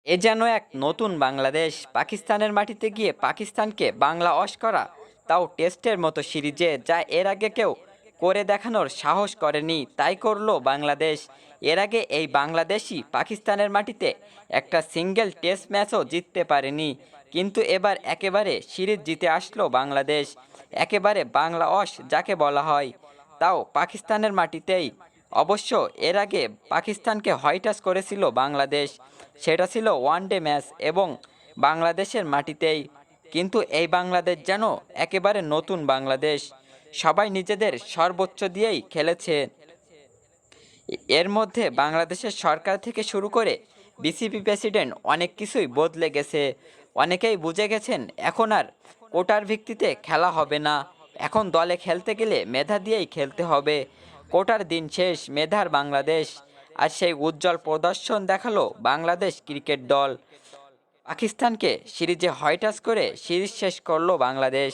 এ যেন এক নতুন বাংলাদেশ। পাকিস্তানের মাটিতে গিয়ে পাকিস্তানকে বাংলা অশ করা, তাও টেস্টের মতো সিরিজে, যা এর আগে কেউ করে দেখানোর সাহস করেনি, তাই করলো বাংলাদেশ। এর আগে এই বাংলাদেশই পাকিস্তানের মাটিতে একটা সিঙ্গেল টেস্ট ম্যাচও জিততে পারেনি, কিন্তু এবার একেবারে সিরিজ জিতে আসলো বাংলাদেশ। একেবারে বাংলা অশ যাকে বলা হয়, তাও পাকিস্তানের মাটিতেই। অবশ্য এর আগে পাকিস্তানকে হোয়াইট করেছিল বাংলাদেশ, সেটা ছিল ওয়ানডে ম্যাচ এবং বাংলাদেশের মাটিতেই। কিন্তু এই বাংলাদেশ যেন একেবারে নতুন বাংলাদেশ, সবাই নিজেদের সর্বোচ্চ দিয়েই খেলেছে। এর মধ্যে বাংলাদেশের সরকার থেকে শুরু করে বিসিবি প্রেসিডেন্ট অনেক কিছুই বদলে গেছে। অনেকেই বুঝে গেছেন এখন আর কোটার ভিত্তিতে খেলা হবে না, এখন দলে খেলতে গেলে মেধা দিয়েই খেলতে হবে। কোটার দিন শেষ, মেধার বাংলাদেশ। আর সেই উজ্জ্বল প্রদর্শন দেখালো বাংলাদেশ ক্রিকেট দল। পাকিস্তানকে সিরিজে হোয়াইট করে সিরিজ শেষ করলো বাংলাদেশ।